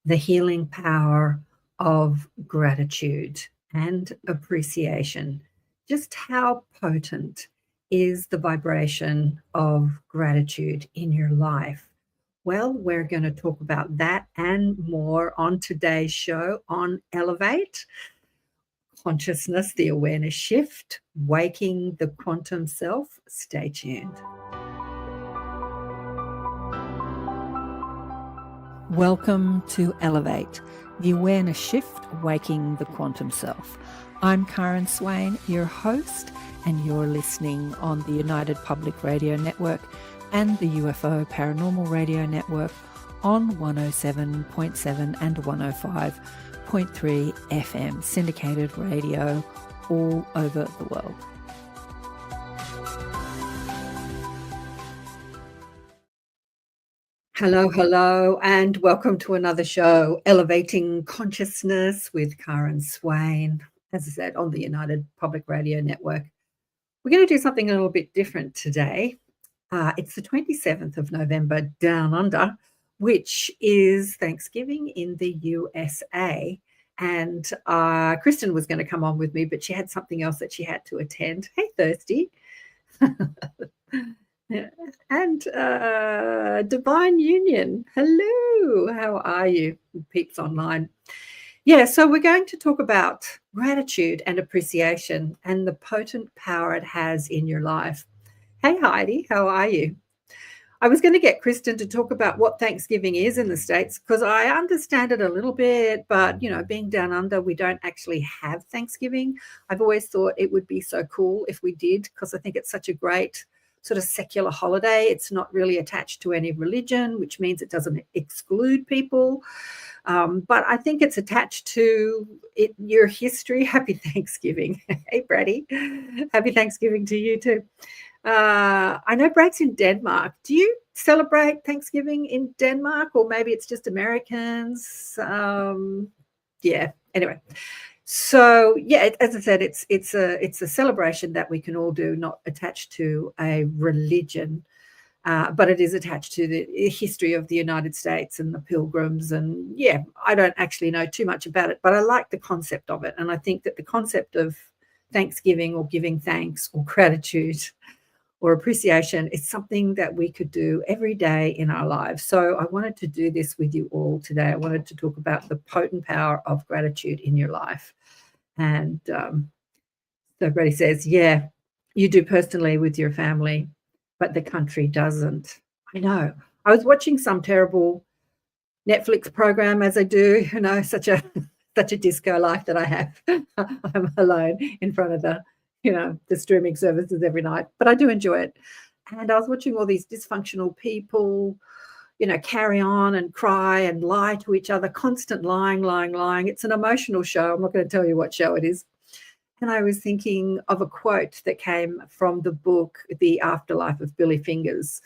the healing power of gratitude and appreciation. Just how potent is the vibration of gratitude in your life? Well, we're going to talk about that and more on today's show on Elevate Consciousness, the Awareness Shift, Waking the Quantum Self. Stay tuned. Welcome to Elevate, the Awareness Shift, Waking the Quantum Self. I'm KAren Swain, your host, and you're listening on the United Public Radio Network and the UFO Paranormal Radio Network on 107.7 and 105.3 FM, syndicated radio all over the world. Hello, and welcome to another show, Elevating Consciousness with KAren Swain, as I said, on the United Public Radio Network. We're going to do something a little bit different today. It's the 27th of November, Down Under, which is Thanksgiving in the USA. And Kristen was going to come on with me, but she had something else that she had to attend. Hey, Thirsty. And Divine Union, hello, how are you, peeps online? Yeah, so we're going to talk about gratitude and appreciation and the potent power it has in your life. Hey, Heidi, how are you? I was going to get Kristen to talk about what Thanksgiving is in the States because I understand it a little bit, but, you know, being down under, we don't actually have Thanksgiving. I've always thought it would be so cool if we did because I think it's such a great sort of secular holiday. It's not really attached to any religion, which means it doesn't exclude people. But I think it's attached to your history. Happy Thanksgiving. Hey, Brady. Happy Thanksgiving to you too. I know Brad's in Denmark. Do you celebrate Thanksgiving in Denmark, or maybe it's just Americans? Yeah, anyway. So, yeah, as I said, it's a celebration that we can all do, not attached to a religion, but it is attached to the history of the United States and the Pilgrims. And, yeah, I don't actually know too much about it, but I like the concept of it. And I think that the concept of Thanksgiving or giving thanks or gratitude or appreciation is something that we could do every day in our lives. So I wanted to do this with you all today. I wanted to talk about the potent power of gratitude in your life. And so Brady says, yeah, you do personally with your family, but the country doesn't. I know. I was watching some terrible Netflix program, as I do, you know, such a disco life that I have. I'm alone in front of the streaming services every night, but I do enjoy it. And I was watching all these dysfunctional people, you know, carry on and cry and lie to each other, constant lying. It's an emotional show. I'm not going to tell you what show it is. And I was thinking of a quote that came from the book, The Afterlife of Billy Fingers.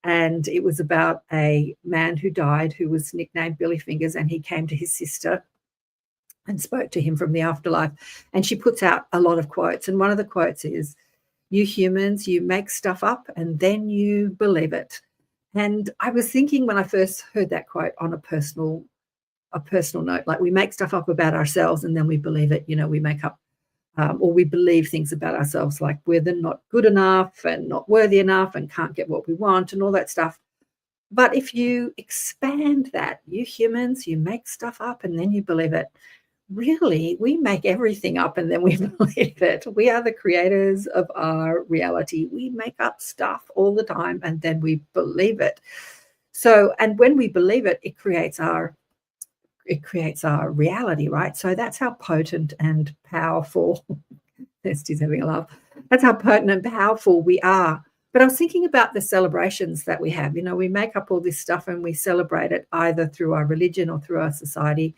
And it was about a man who died who was nicknamed Billy Fingers, and he came to his sister and spoke to him from the afterlife. And she puts out a lot of quotes. And one of the quotes is, you humans, you make stuff up and then you believe it. And I was thinking when I first heard that quote on a personal note, like we make stuff up about ourselves and then we believe it. You know, we make up or we believe things about ourselves, like we're then not good enough and not worthy enough and can't get what we want and all that stuff. But if you expand that, you humans, you make stuff up and then you believe it. Really, we make everything up and then we believe it. We are the creators of our reality. We make up stuff all the time and then we believe it. So, and when we believe it, it creates our reality, right? So that's how potent and powerful, Thirsty's having a laugh. That's how potent and powerful we are. But I was thinking about the celebrations that we have. You know, we make up all this stuff and we celebrate it either through our religion or through our society.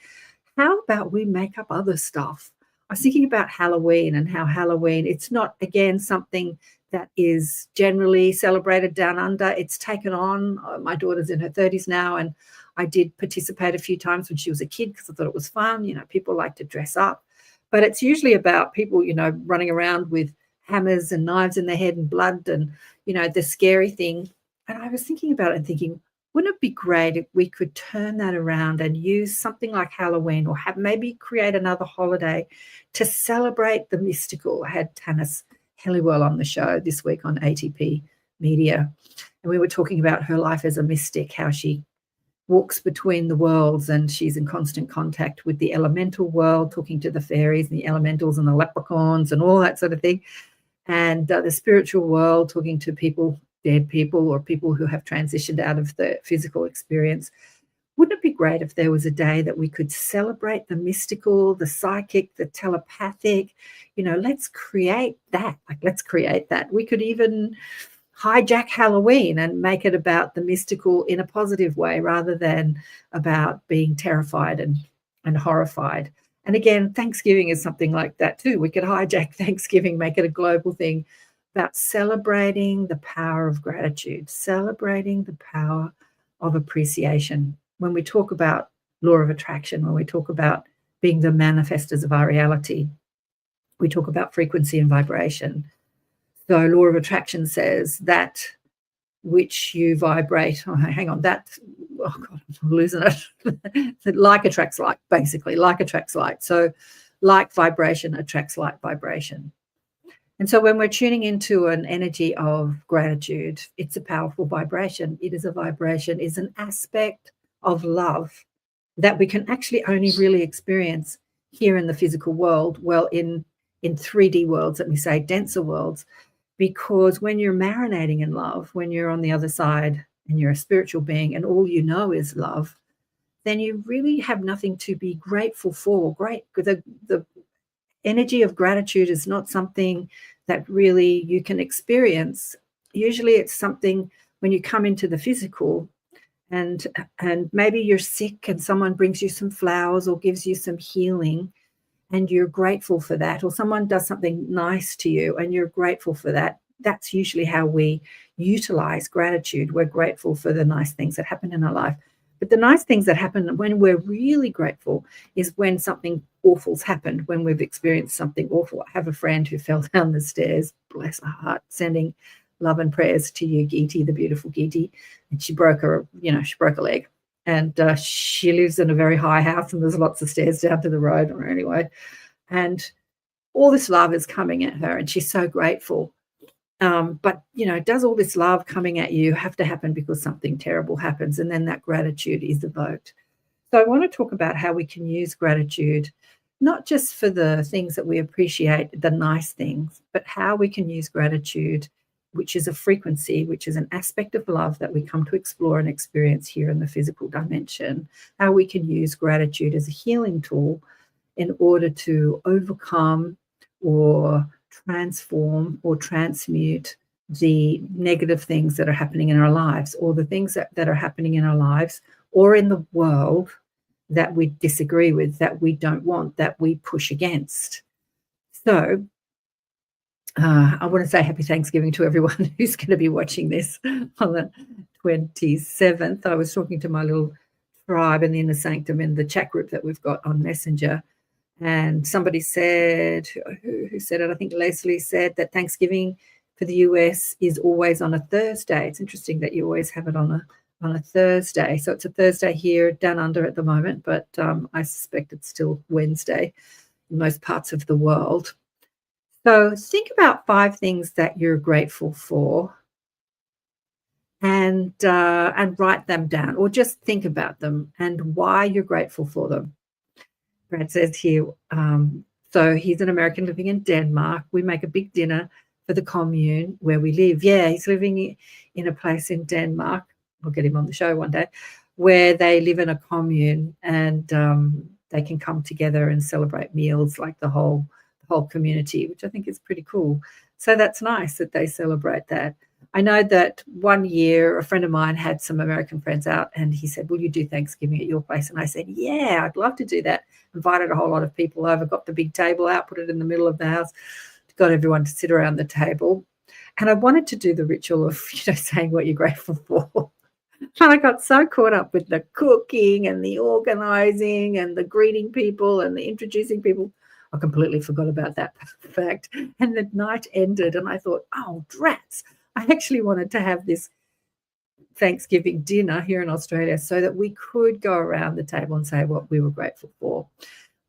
How about we make up other stuff? I was thinking about Halloween and how Halloween, it's not, again, something that is generally celebrated down under. It's taken on. My daughter's in her 30s now, and I did participate a few times when she was a kid because I thought it was fun. You know, people like to dress up. But it's usually about people, you know, running around with hammers and knives in their head and blood and, you know, the scary thing. And I was thinking about it and thinking, Wouldn't it be great if we could turn that around and use something like Halloween, or maybe create another holiday to celebrate the mystical? I had Tanis Helliwell on the show this week on ATP Media, and we were talking about her life as a mystic, how she walks between the worlds and she's in constant contact with the elemental world, talking to the fairies and the elementals and the leprechauns and all that sort of thing, and the spiritual world, talking to people, dead people, or people who have transitioned out of the physical experience. Wouldn't it be great if there was a day that we could celebrate the mystical, the psychic, the telepathic? Let's create that. Let's create that. We could even hijack Halloween and make it about the mystical in a positive way, rather than about being terrified and horrified. And again, Thanksgiving is something like that too. We could hijack Thanksgiving, make it a global thing about celebrating the power of gratitude, celebrating the power of appreciation. When we talk about law of attraction, when we talk about being the manifestors of our reality, we talk about frequency and vibration. So law of attraction says that which you vibrate, oh God, I'm losing it. Like attracts like, basically, like attracts like. So like vibration attracts like vibration. And so when we're tuning into an energy of gratitude, it's a powerful vibration. It is a vibration, is an aspect of love that we can actually only really experience here in the physical world, well, in 3D worlds, let me say, denser worlds, because when you're marinating in love, when you're on the other side and you're a spiritual being and all you know is love, then you really have nothing to be grateful for. The energy of gratitude is not something that really you can experience. Usually it's something when you come into the physical and maybe you're sick and someone brings you some flowers or gives you some healing and you're grateful for that, or someone does something nice to you and you're grateful for that. That's usually how we utilize gratitude. We're grateful for the nice things that happen in our life. But the nice things that happen when we're really grateful is when something awful's happened, when we've experienced something awful. I have a friend who fell down the stairs, bless her heart, sending love and prayers to you, Geeti, the beautiful Geeti. And she broke a leg. And she lives in a very high house and there's lots of stairs down to the road anyway. And all this love is coming at her and she's so grateful. But, does all this love coming at you have to happen because something terrible happens? And then that gratitude is evoked. So I want to talk about how we can use gratitude, not just for the things that we appreciate, the nice things, but how we can use gratitude, which is a frequency, which is an aspect of love that we come to explore and experience here in the physical dimension, how we can use gratitude as a healing tool in order to overcome or transform or transmute the negative things that are happening in our lives, or the things that are happening in our lives or in the world that we disagree with, that we don't want, that we push against. So I want to say happy Thanksgiving to everyone who's going to be watching this on the 27th. I was talking to my little tribe in the Inner Sanctum in the chat group that we've got on Messenger. And somebody said, who said it? I think Leslie said that Thanksgiving for the US is always on a Thursday. It's interesting that you always have it on a Thursday. So it's a Thursday here down under at the moment, but I suspect it's still Wednesday in most parts of the world. So think about 5 things that you're grateful for and write them down, or just think about them and why you're grateful for them. Brad says here, so he's an American living in Denmark. We make a big dinner for the commune where we live. Yeah, he's living in a place in Denmark. I'll get him on the show one day, where they live in a commune and they can come together and celebrate meals like the whole community, which I think is pretty cool. So that's nice that they celebrate that. I know that one year a friend of mine had some American friends out and he said, will you do Thanksgiving at your place? And I said, yeah, I'd love to do that. Invited a whole lot of people over, got the big table out, put it in the middle of the house, got everyone to sit around the table. And I wanted to do the ritual of, saying what you're grateful for. And I got so caught up with the cooking and the organizing and the greeting people and the introducing people. I completely forgot about that fact. And the night ended and I thought, oh, drats. I actually wanted to have this Thanksgiving dinner here in Australia so that we could go around the table and say what we were grateful for,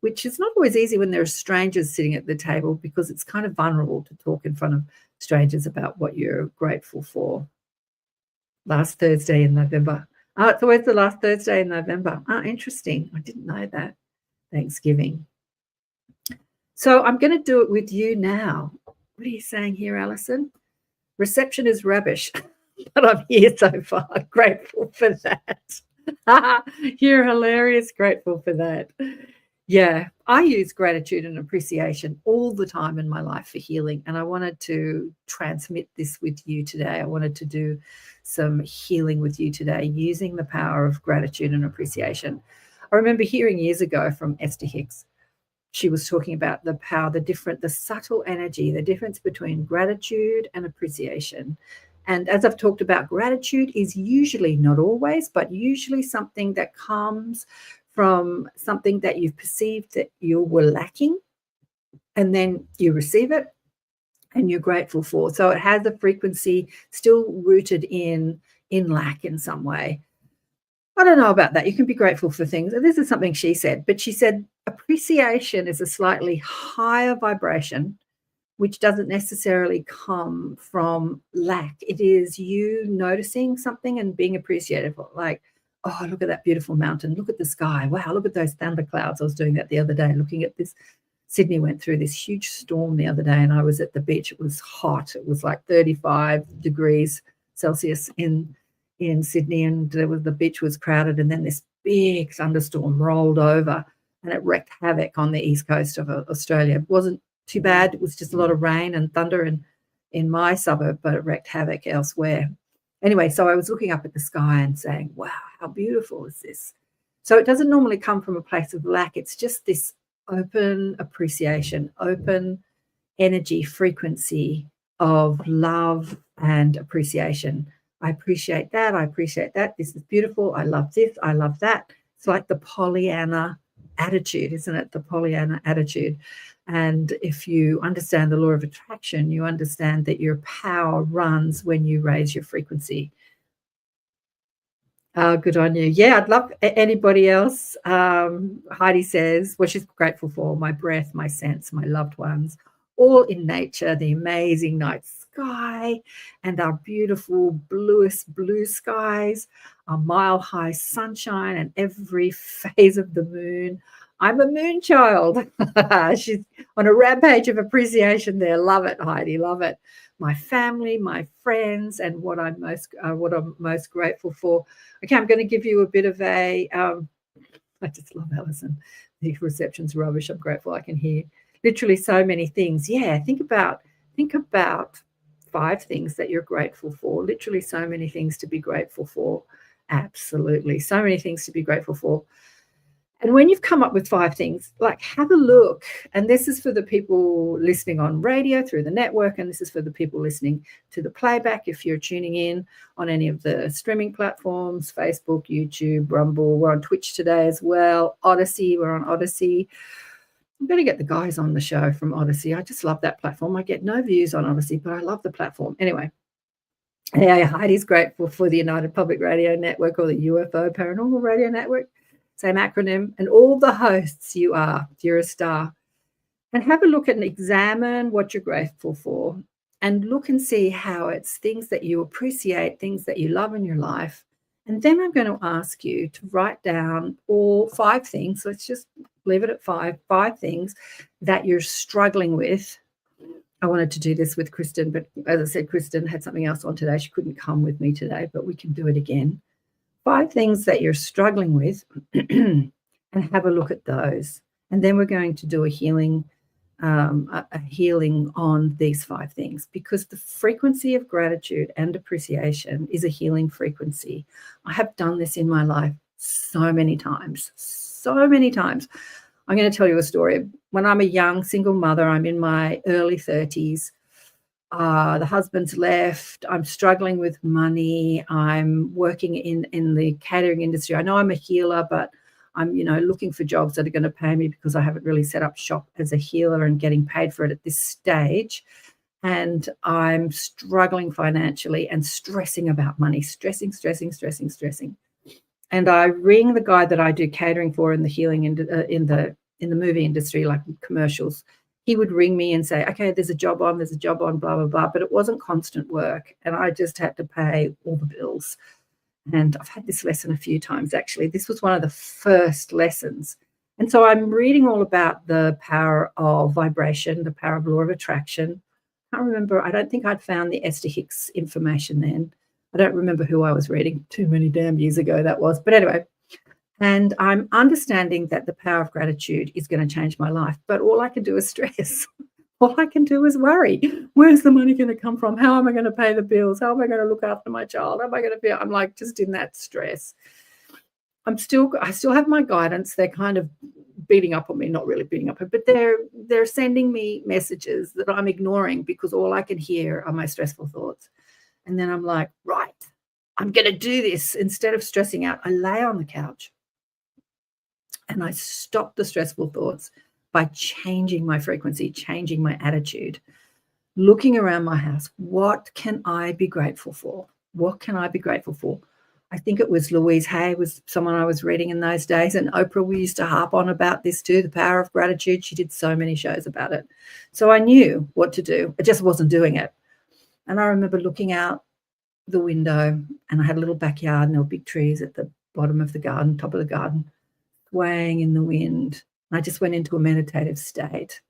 which is not always easy when there are strangers sitting at the table because it's kind of vulnerable to talk in front of strangers about what you're grateful for. Last Thursday in November. Oh, it's always the last Thursday in November. Oh, interesting. I didn't know that. Thanksgiving. So I'm going to do it with you now. What are you saying here, Alison? Reception is rubbish, but I'm here so far. Grateful for that. You're hilarious. Grateful for that. Yeah, I use gratitude and appreciation all the time in my life for healing, and I wanted to transmit this with you today. I wanted to do some healing with you today using the power of gratitude and appreciation. I remember hearing years ago from Esther Hicks. She was talking about the power, the subtle energy, the difference between gratitude and appreciation. And as I've talked about, gratitude is usually, not always, but usually something that comes from something that you've perceived that you were lacking, and then you receive it and you're grateful for. So it has a frequency still rooted in lack in some way. I don't know about that. You can be grateful for things. This is something she said, but she said appreciation is a slightly higher vibration, which doesn't necessarily come from lack. It is you noticing something and being appreciative, like, oh, look at that beautiful mountain. Look at the sky. Wow, look at those thunderclouds. I was doing that the other day, looking at this. Sydney went through this huge storm the other day, and I was at the beach. It was hot. It was like 35 degrees Celsius in Sydney, and the beach was crowded, and then this big thunderstorm rolled over, and it wreaked havoc on the east coast of Australia. It wasn't too bad. It was just a lot of rain and thunder in my suburb, but it wreaked havoc elsewhere. Anyway, so I was looking up at the sky and saying, wow, how beautiful is this? So it doesn't normally come from a place of lack. It's just this open appreciation, open energy frequency of love and appreciation. I appreciate that. I appreciate that. This is beautiful. I love this. I love that. It's like the Pollyanna attitude, isn't it? The Pollyanna attitude. And if you understand the law of attraction, you understand that your power runs when you raise your frequency. Good on you. Yeah, I'd love anybody else. Heidi says, what she's grateful for: my breath, my sense, my loved ones, all in nature, the amazing night sky, and our beautiful bluest blue skies, our mile-high sunshine, and every phase of the moon. I'm a moon child. She's on a rampage of appreciation there. Love it, Heidi. Love it. My family, my friends, and what I'm most grateful for. Okay, I'm going to give you a bit of a. I just love Alison. The reception's rubbish. I'm grateful I can hear literally so many things. Yeah, think about 5 things that you're grateful for. Literally so many things to be grateful for. Absolutely, so many things to be grateful for. And when you've come up with 5 things, like, have a look. And this is for the people listening on radio through the network, and this is for the people listening to the playback. If you're tuning in on any of the streaming platforms, Facebook, YouTube, Rumble, we're on Twitch today as well. Odyssey, we're on Odyssey. I'm going to get the guys on the show from Odyssey. I just love that platform. I get no views on Odyssey, but I love the platform. Anyway, yeah, Heidi's grateful for the United Public Radio Network, or the UFO Paranormal Radio Network. Same acronym, and all the hosts. You're a star. And have a look and examine what you're grateful for, and look and see how it's things that you appreciate, things that you love in your life. And then I'm going to ask you to write down all 5 things. Let's just leave it at 5 things that you're struggling with. I wanted to do this with Kristen, but as I said, Kristen had something else on today. She couldn't come with me today, but we can do it again. 5 things that you're struggling with, and have a look at those. And then we're going to do a healing on these 5 things, because the frequency of gratitude and appreciation is a healing frequency. I have done this in my life so many times. I'm going to tell you a story. When I'm a young single mother, I'm in my early 30s. The husband's left. I'm struggling with money. I'm working in the catering industry. I know I'm a healer, but I'm, looking for jobs that are going to pay me, because I haven't really set up shop as a healer and getting paid for it at this stage. and I'm struggling financially and stressing about money, stressing. And I ring the guy that I do catering for in the healing in the movie industry, like commercials. He would ring me and say, okay, there's a job on, blah, blah, blah. But it wasn't constant work. And I just had to pay all the bills. And I've had this lesson a few times, actually. This was one of the first lessons. And so I'm reading all about the power of vibration, the power of law of attraction. I can't remember. I don't think I'd found the Esther Hicks information then. I don't remember who I was reading. Too many damn years ago that was. But anyway, and I'm understanding that the power of gratitude is going to change my life. But all I can do is stress. All I can do is worry. Where's the money going to come from? How am I going to pay the bills? How am I going to look after my child? How am I going to feel? I'm like just in that stress. I still have my guidance. They're kind of beating up on me, not really beating up, but they're sending me messages that I'm ignoring because all I can hear are my stressful thoughts. And then I'm like, right, I'm going to do this. Instead of stressing out, I lay on the couch and I stop the stressful thoughts by changing my frequency, changing my attitude, looking around my house. What can I be grateful for? What can I be grateful for? I think it was Louise Hay was someone I was reading in those days, and Oprah, we used to harp on about this too, the power of gratitude. She did so many shows about it. So I knew what to do. I just wasn't doing it. And I remember looking out the window, and I had a little backyard, and there were big trees at the bottom of the garden, top of the garden, swaying in the wind. And I just went into a meditative state,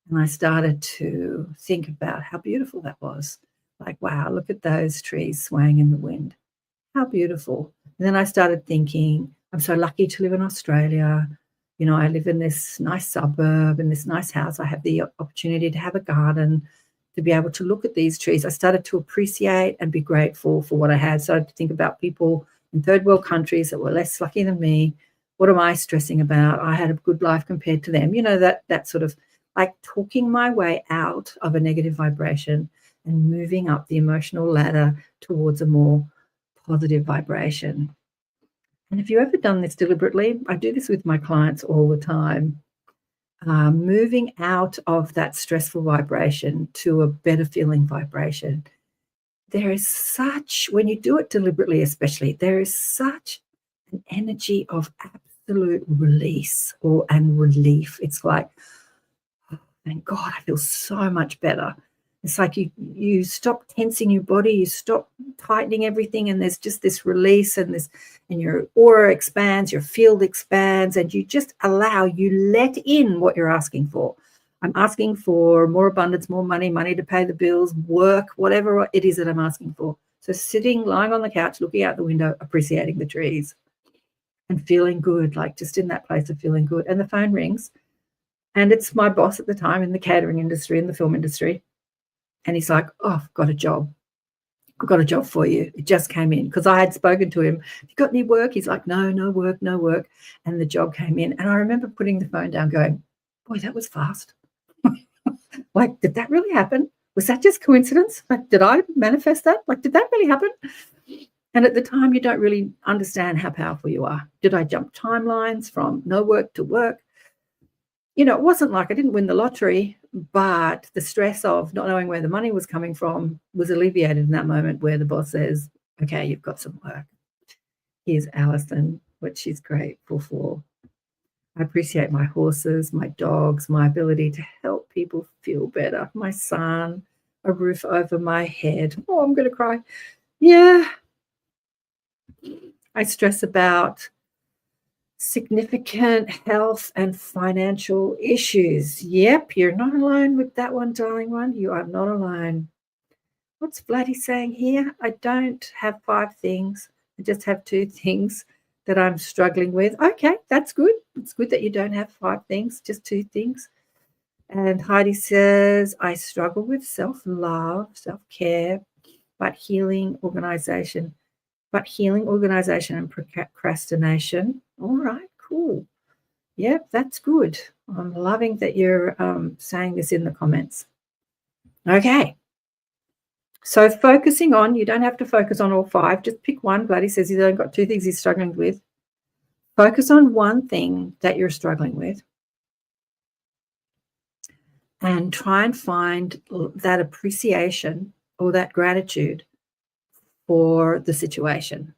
and I started to think about how beautiful that was. Like, wow, look at those trees swaying in the wind. How beautiful. And then I started thinking, I'm so lucky to live in Australia. You know, I live in this nice suburb, in this nice house. I have the opportunity to have a garden, to be able to look at these trees. I started to appreciate and be grateful for what I had. Started to think about people in third world countries that were less lucky than me. What am I stressing about? I had a good life compared to them. You know, that sort of like talking my way out of a negative vibration and moving up the emotional ladder towards a more positive vibration. And have you ever done this deliberately? I do this with my clients all the time. Moving out of that stressful vibration to a better feeling vibration. There is such, when you do it deliberately especially, there is such an energy of absolute release and relief. It's like, oh, thank God, I feel so much better. It's like you stop tensing your body, you stop tightening everything, and there's just this release and your aura expands, your field expands, and you just you let in what you're asking for. I'm asking for more abundance, more money to pay the bills, work, whatever it is that I'm asking for. So lying on the couch, looking out the window, appreciating the trees and feeling good, like just in that place of feeling good. And the phone rings, and it's my boss at the time in the catering industry, in the film industry. And he's like, oh, I've got a job. I've got a job for you. It just came in, because I had spoken to him. Have you got any work? He's like, no work. And the job came in. And I remember putting the phone down going, boy, that was fast. Like, did that really happen? Was that just coincidence? Like, did I manifest that? Like, did that really happen? And at the time, you don't really understand how powerful you are. Did I jump timelines from no work to work? You know, it wasn't like I didn't win the lottery, but the stress of not knowing where the money was coming from was alleviated in that moment where the boss says, okay, you've got some work. Here's Alison, what she's grateful for. I appreciate my horses, my dogs, my ability to help people feel better, my son, a roof over my head. Oh, I'm going to cry. Yeah. I stress about significant health and financial issues. Yep, you're not alone with that one, darling one. You are not alone. What's Vladdy saying here? I don't have 5 things. I just have 2 things that I'm struggling with. Okay, that's good. It's good that you don't have 5 things, just 2 things. And Heidi says, I struggle with self-love, self-care, but healing organization and procrastination. All right, cool. Yep, that's good. I'm loving that you're saying this in the comments. Okay. So focusing on, you don't have to focus on all 5. Just pick one. Bloody says he's only got 2 things he's struggling with. Focus on one thing that you're struggling with. and try and find that appreciation or that gratitude for the situation.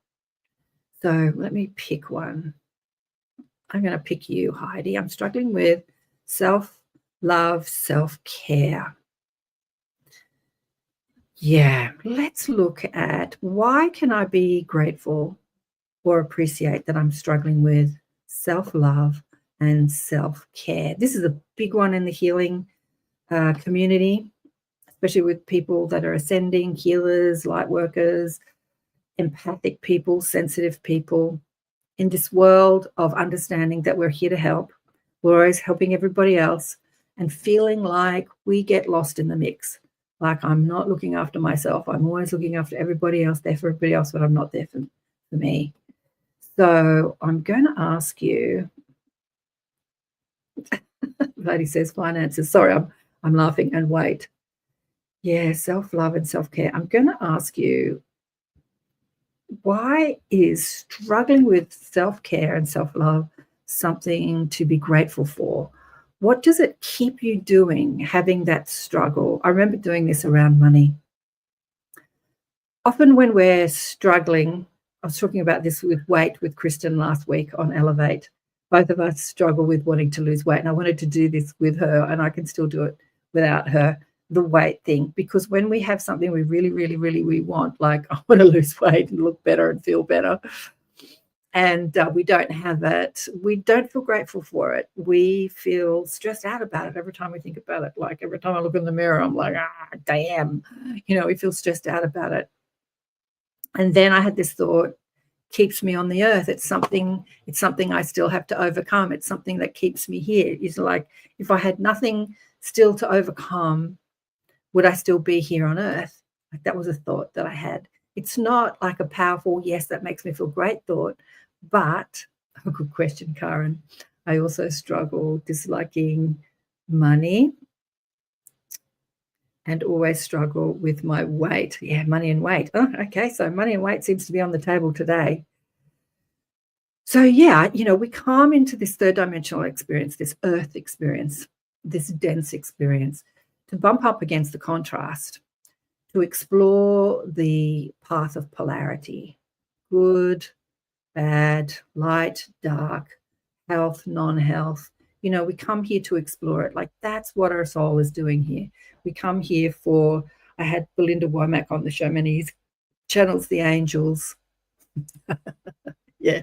So let me pick one. I'm going to pick you, Heidi. I'm struggling with self-love, self-care. Yeah, let's look at why can I be grateful or appreciate that I'm struggling with self-love and self-care. This is a big one in the healing community, especially with people that are ascending, healers, light workers, empathic people, sensitive people. In this world of understanding that we're here to help, we're always helping everybody else, and feeling like we get lost in the mix. Like I'm not looking after myself. I'm always looking after everybody else, there for everybody else, but I'm not there for me. So I'm going to ask you, Lady says finances. Sorry, I'm laughing and wait. Yeah, self-love and self-care. I'm going to ask you, why is struggling with self-care and self-love something to be grateful for? What does it keep you doing, having that struggle? I remember doing this around money. Often when we're struggling, I was talking about this with weight with Kristen last week on Elevate. Both of us struggle with wanting to lose weight, and I wanted to do this with her, and I can still do it without her, the weight thing, because when we have something we really, really, really we want, like I want to lose weight and look better and feel better, and we don't have it, we don't feel grateful for it. We feel stressed out about it every time we think about it. Like every time I look in the mirror, I'm like, damn, we feel stressed out about it. And then I had this thought, keeps me on the earth. It's something I still have to overcome. It's something that keeps me here. It's like, if I had nothing still to overcome, would I still be here on earth? Like that was a thought that I had. It's not like a powerful, yes, that makes me feel great thought, but a good question, Karen. I also struggle disliking money and always struggle with my weight. Yeah, money and weight. Oh, okay, so money and weight seems to be on the table today. So yeah, we come into this third dimensional experience, this earth experience, this dense experience, to bump up against the contrast, to explore the path of polarity, good, bad, light, dark, health, non-health. We come here to explore it. Like that's what our soul is doing here. We come here for, I had Belinda Womack on the show many years, channels the angels. Yeah,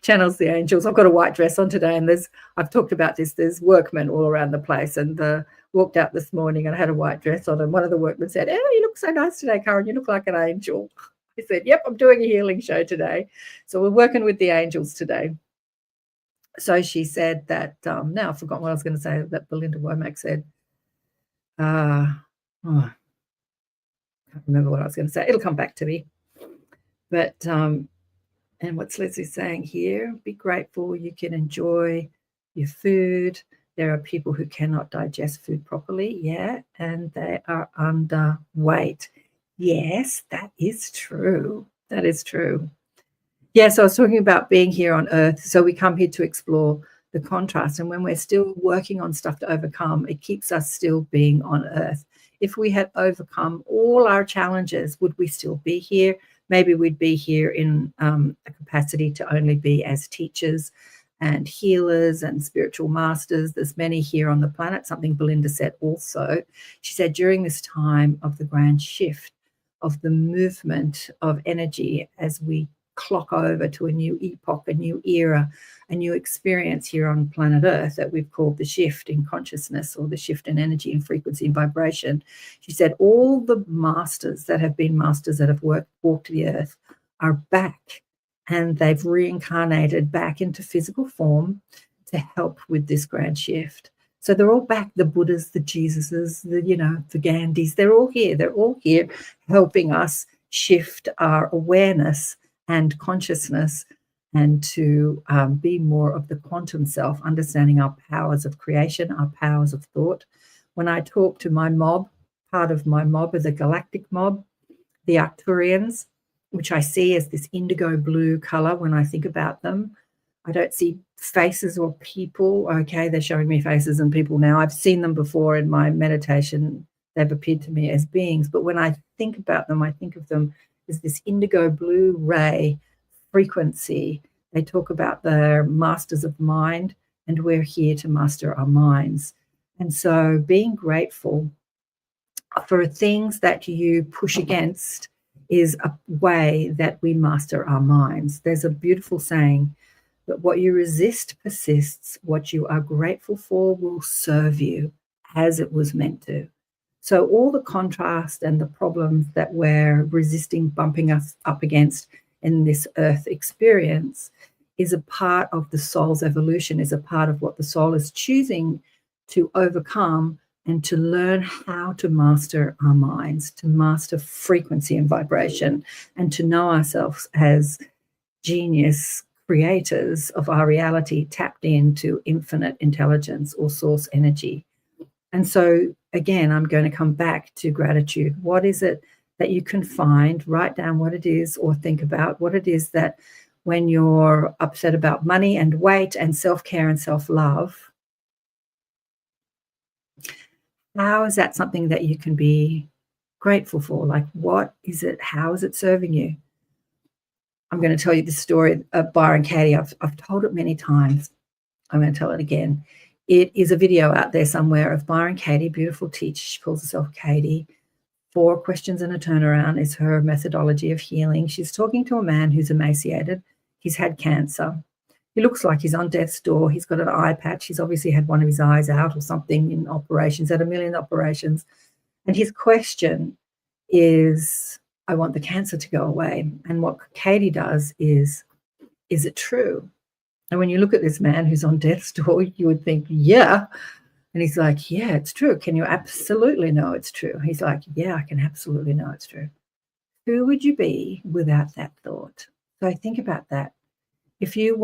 channels the angels. I've got a white dress on today, and I've talked about this, there's workmen all around the place, and walked out this morning and I had a white dress on, and one of the workmen said, "Oh, you look so nice today, Karen, you look like an angel." I said, "Yep, I'm doing a healing show today." So we're working with the angels today. So she said that, now I've forgotten what I was going to say, that Belinda Womack said, I can't remember what I was going to say. It'll come back to me. But, and what's Leslie saying here? Be grateful you can enjoy your food. There are people who cannot digest food properly, yeah, and they are underweight. Yes, that is true. That is true. Yeah, so I was talking about being here on earth. So we come here to explore the contrast. And when we're still working on stuff to overcome, it keeps us still being on earth. If we had overcome all our challenges, would we still be here? Maybe we'd be here in a capacity to only be as teachers and healers and spiritual masters. There's many here on the planet, something Belinda said also. She said during this time of the grand shift, of the movement of energy as we clock over to a new epoch, a new era, a new experience here on planet Earth that we've called the shift in consciousness, or the shift in energy and frequency and vibration. She said all the masters that have been masters that have walked the earth are back, and they've reincarnated back into physical form to help with this grand shift. So they're all back, the Buddhas, the Jesuses, the Gandhis, they're all here. They're all here helping us shift our awareness and consciousness, and to be more of the quantum self, understanding our powers of creation, our powers of thought. When I talk to my mob, part of my mob is the galactic mob, the Arcturians, which I see as this indigo blue color when I think about them. I don't see faces or people. Okay, they're showing me faces and people now. I've seen them before in my meditation. They've appeared to me as beings. But when I think about them, I think of them as this indigo blue ray frequency. They talk about the masters of mind, and we're here to master our minds. And so being grateful for things that you push against is a way that we master our minds. There's a beautiful saying that what you resist persists, what you are grateful for will serve you as it was meant to. So all the contrast and the problems that we're resisting, bumping us up against in this earth experience is a part of the soul's evolution, is a part of what the soul is choosing to overcome and to learn how to master our minds, to master frequency and vibration, and to know ourselves as genius creators of our reality tapped into infinite intelligence or source energy. And so, again, I'm going to come back to gratitude. What is it that you can find? Write down what it is or think about what it is that when you're upset about money and weight and self-care and self-love, how is that something that you can be grateful for? Like, what is it? How is it serving you? I'm going to tell you the story of Byron Katie. I've told it many times. I'm going to tell it again. It is a video out there somewhere of Byron Katie, beautiful teacher. She calls herself Katie. 4 questions and a turnaround is her methodology of healing. She's talking to a man who's emaciated. He's had cancer. He looks like he's on death's door. He's got an eye patch. He's obviously had one of his eyes out or something in operations, had 1 million operations. And his question is, I want the cancer to go away. And what Katie does is it true? And when you look at this man who's on death's door, you would think, yeah. And he's like, yeah, it's true. Can you absolutely know it's true? He's like, yeah, I can absolutely know it's true. Who would you be without that thought? So think about that. If you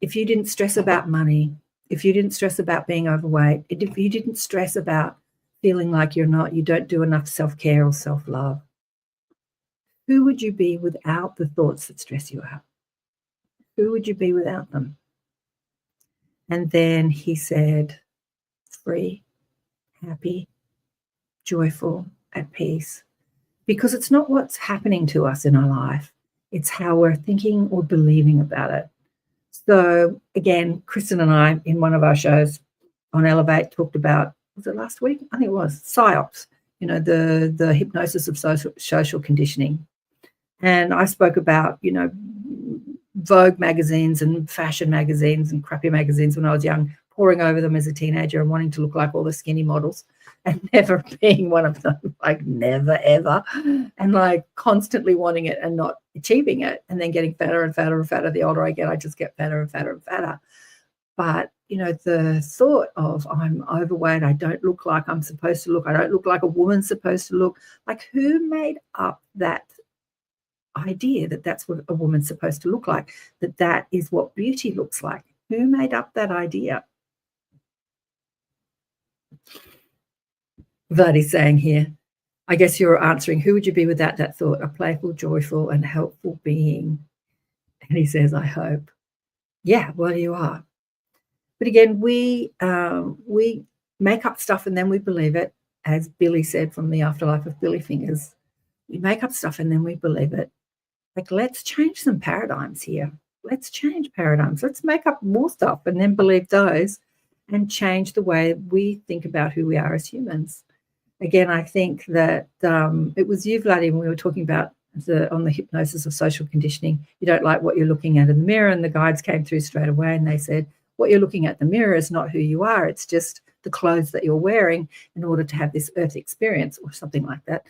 didn't stress about money, if you didn't stress about being overweight, if you didn't stress about feeling like you don't do enough self-care or self-love, who would you be without the thoughts that stress you out? Who would you be without them? And then he said, free, happy, joyful, at peace. Because it's not what's happening to us in our life. It's how we're thinking or believing about it. So again, Kristen and I, in one of our shows on Elevate, talked about, was it last week? I think it was, PSYOPs, the hypnosis of social conditioning. And I spoke about, Vogue magazines and fashion magazines and crappy magazines when I was young, poring over them as a teenager and wanting to look like all the skinny models and never being one of them, like never, ever, and like constantly wanting it and not achieving it, and then getting fatter and fatter and fatter. The older I get, I just get fatter and fatter and fatter. But, the thought of I'm overweight, I don't look like I'm supposed to look, I don't look like a woman's supposed to look, like who made up that idea that that's what a woman's supposed to look like, that is what beauty looks like? Who made up that idea? Vadi's saying here, I guess you're answering, who would you be without that thought? A playful, joyful, and helpful being. And he says, I hope. Yeah, well, you are. But again, we make up stuff and then we believe it. As Billy said from The Afterlife of Billy Fingers, we make up stuff and then we believe it. Like, let's change some paradigms here. Let's change paradigms. Let's make up more stuff and then believe those and change the way we think about who we are as humans. Again, I think that it was you, Vladdy, when we were talking about on the hypnosis of social conditioning. You don't like what you're looking at in the mirror, and the guides came through straight away and they said, what you're looking at in the mirror is not who you are. It's just the clothes that you're wearing in order to have this earth experience or something like that.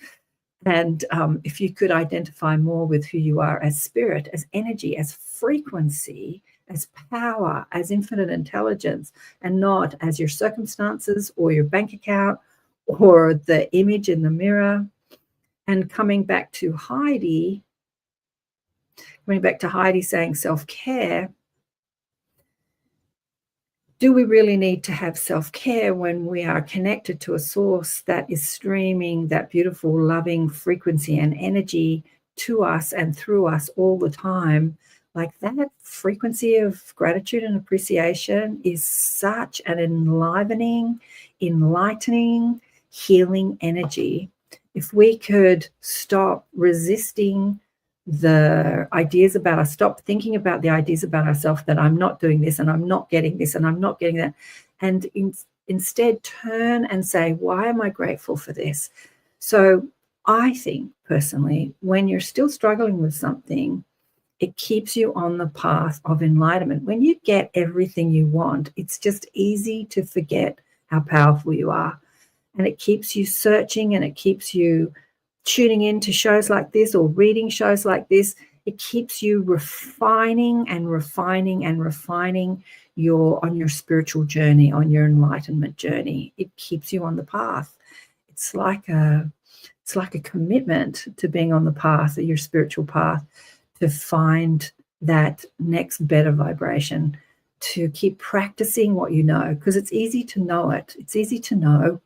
And if you could identify more with who you are as spirit, as energy, as frequency, as power, as infinite intelligence, and not as your circumstances or your bank account or the image in the mirror. And coming back to Heidi saying self-care, do we really need to have self-care when we are connected to a source that is streaming that beautiful, loving frequency and energy to us and through us all the time, Like that frequency of gratitude and appreciation is such an enlivening, enlightening, healing energy. If we could stop resisting the ideas about us, stop thinking about the ideas about ourselves that I'm not doing this and I'm not getting this and I'm not getting that, and instead turn and say, why am I grateful for this? So I think personally, when you're still struggling with something, it keeps you on the path of enlightenment. When you get everything you want, it's just easy to forget how powerful you are. And it keeps you searching, and it keeps you tuning in to shows like this or reading shows like this. It keeps you refining and refining and refining on your spiritual journey, on your enlightenment journey. It keeps you on the path. It's like a commitment to being on the path, your spiritual path, to find that next better vibration, to keep practicing what you know, because it's easy to know it. It's easy to know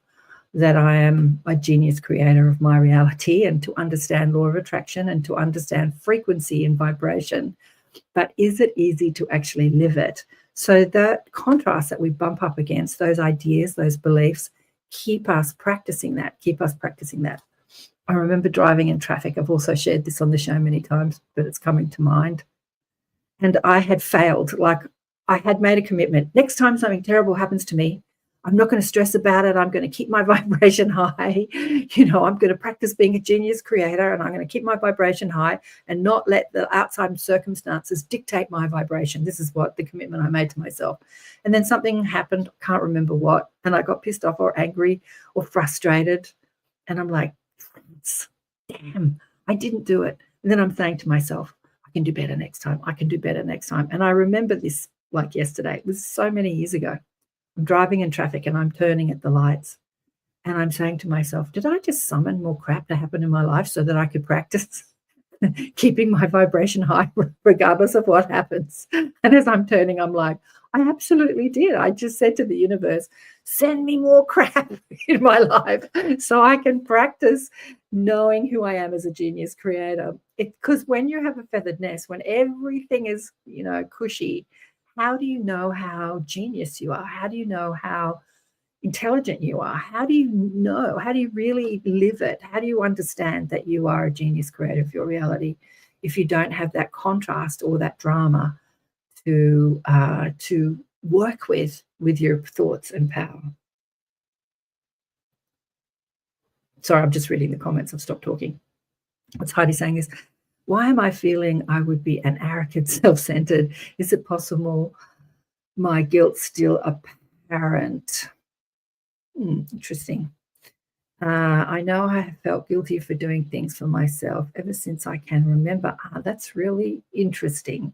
that I am a genius creator of my reality, and to understand law of attraction and to understand frequency and vibration. But is it easy to actually live it? So that contrast that we bump up against, those ideas, those beliefs, keep us practicing that, I remember driving in traffic. I've also shared this on the show many times, but it's coming to mind. And I had failed. Like, I had made a commitment. Next time something terrible happens to me, I'm not going to stress about it. I'm going to keep my vibration high. I'm going to practice being a genius creator, and I'm going to keep my vibration high and not let the outside circumstances dictate my vibration. This is what the commitment I made to myself. And then something happened, can't remember what, and I got pissed off or angry or frustrated. And I'm like, damn, I didn't do it. And then I'm saying to myself, I can do better next time. I can do better next time. And I remember this like yesterday. It was so many years ago. I'm driving in traffic and I'm turning at the lights. And I'm saying to myself, did I just summon more crap to happen in my life so that I could practice keeping my vibration high regardless of what happens? And as I'm turning, I'm like, I absolutely did. I just said to the universe, send me more crap in my life so I can practice knowing who I am as a genius creator. Because when you have a feathered nest, when everything is, cushy, how do you know how genius you are? How do you know how intelligent you are? How do you know? How do you really live it? How do you understand that you are a genius creator of your reality if you don't have that contrast or that drama to work with your thoughts and power? Sorry, I'm just reading the comments. I've stopped talking. What's Heidi saying is, why am I feeling I would be an arrogant, self-centered? Is it possible my guilt's still apparent? Interesting. I know I have felt guilty for doing things for myself ever since I can remember. That's really interesting.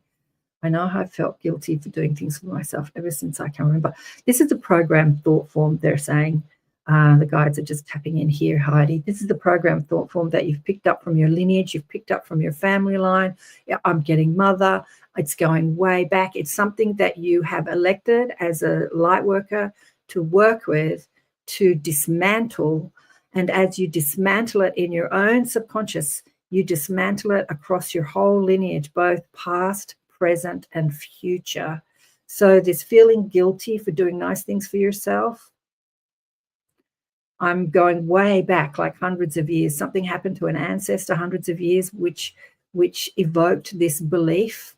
I know I've felt guilty for doing things for myself ever since I can remember. This is a program thought form, they're saying. The guides are just tapping in here, Heidi. This is the program thought form that you've picked up from your lineage, you've picked up from your family line. Yeah, I'm getting mother. It's going way back. It's something that you have elected as a light worker to work with, to dismantle. And as you dismantle it in your own subconscious, you dismantle it across your whole lineage, both past, present, and future. So this feeling guilty for doing nice things for yourself, I'm going way back, like hundreds of years. Something happened to an ancestor hundreds of years, which evoked this belief.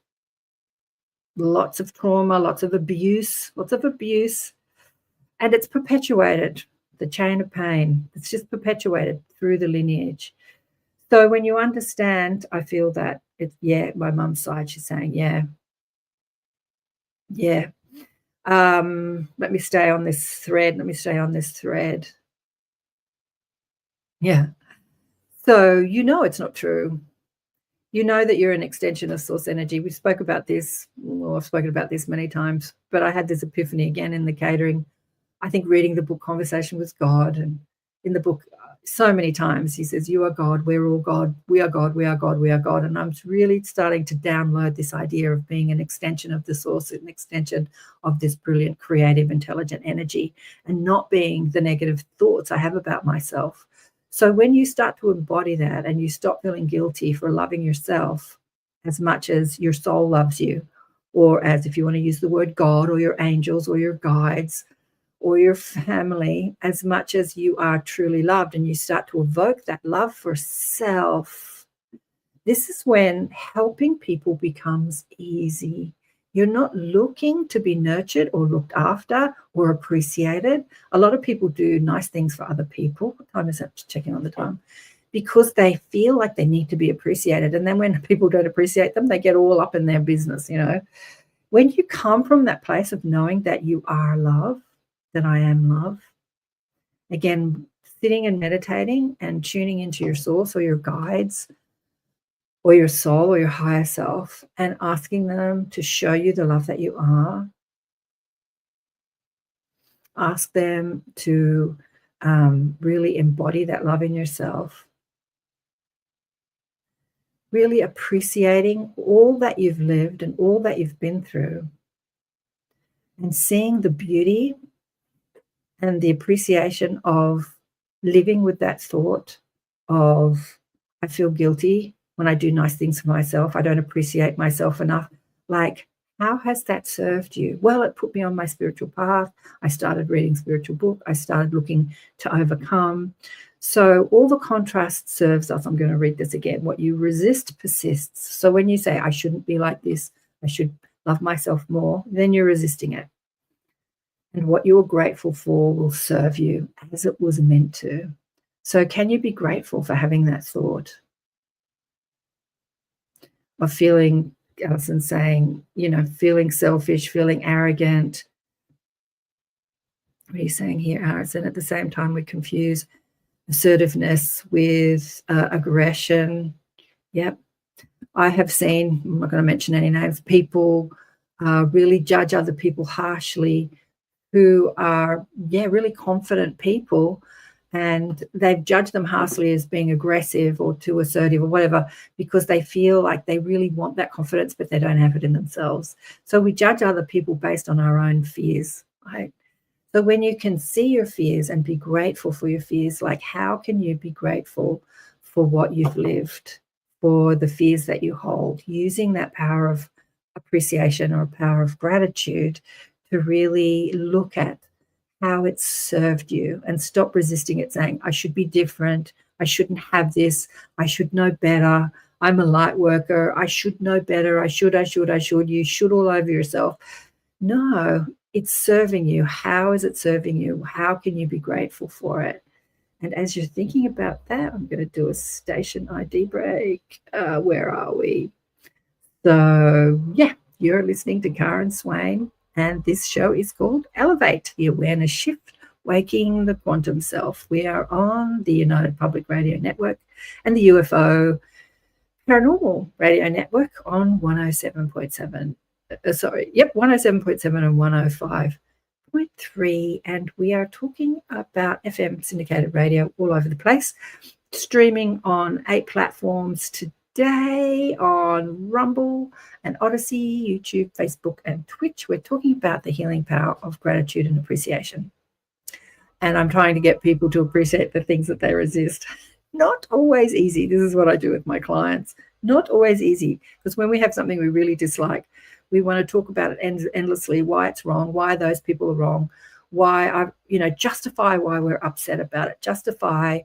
Lots of trauma, lots of abuse, and it's perpetuated. The chain of pain, it's just perpetuated through the lineage. So when you understand, I feel that my mum's side, she's saying, yeah. Let me stay on this thread. Yeah. So it's not true. You know that you're an extension of source energy. We spoke about this. Well, I've spoken about this many times, but I had this epiphany again in the catering. I think reading the book Conversation with God, and in the book so many times he says, you are God, we're all God, we are God, we are God, we are God. And I'm really starting to download this idea of being an extension of the source, an extension of this brilliant, creative, intelligent energy, and not being the negative thoughts I have about myself. So when you start to embody that and you stop feeling guilty for loving yourself as much as your soul loves you, or as, if you want to use the word, God or your angels or your guides or your family, as much as you are truly loved, and you start to evoke that love for self. This is when helping people becomes easy. You're not looking to be nurtured or looked after or appreciated. A lot of people do nice things for other people. What time is it? Just checking on the time. Because they feel like they need to be appreciated. And then when people don't appreciate them, they get all up in their business, you know. When you come from that place of knowing that you are love, that I am love, again, sitting and meditating and tuning into your source or your guides or your soul or your higher self, and asking them to show you the love that you are. Ask them to really embody that love in yourself. Really appreciating all that you've lived and all that you've been through, and seeing the beauty and the appreciation of living with that thought of, I feel guilty when I do nice things for myself. I don't appreciate myself enough. Like, how has that served you? Well, it put me on my spiritual path. I started reading spiritual book. I started looking to overcome. So all the contrast serves us. I'm going to read this again. What you resist persists. So when you say, I shouldn't be like this, I should love myself more, then you're resisting it. And what you're grateful for will serve you as it was meant to. So can you be grateful for having that thought of feeling, Alison saying, you know, feeling selfish, feeling arrogant? What are you saying here, Alison? At the same time, we confuse assertiveness with aggression. Yep. I have seen, I'm not going to mention any names, people really judge other people harshly who are, really confident people, and they've judged them harshly as being aggressive or too assertive or whatever, because they feel like they really want that confidence, but they don't have it in themselves. So we judge other people based on our own fears, right? So when you can see your fears and be grateful for your fears, like, how can you be grateful for what you've lived, for the fears that you hold, using that power of appreciation or power of gratitude to really look at how it's served you and stop resisting it, saying, I should be different, I shouldn't have this, I should know better, I'm a light worker, I should know better, I should, you should all over yourself. No, it's serving you. How is it serving you? How can you be grateful for it? And as you're thinking about that, I'm going to do a station ID break. Where are we? So, you're listening to KAren Swain, and this show is called Elevate, the Awareness Shift, Waking the Quantum Self. We are on the United Public Radio Network and the UFO Paranormal Radio Network on 107.7. 107.7 and 105.3. And we are talking about FM syndicated radio all over the place, streaming on 8 platforms today on Rumble and Odyssey, YouTube, Facebook, and Twitch. We're talking about the healing power of gratitude and appreciation. And I'm trying to get people to appreciate the things that they resist. Not always easy. This is what I do with my clients. Not always easy, because when we have something we really dislike, we want to talk about it endlessly, why it's wrong, why those people are wrong, why justify why we're upset about it, justify,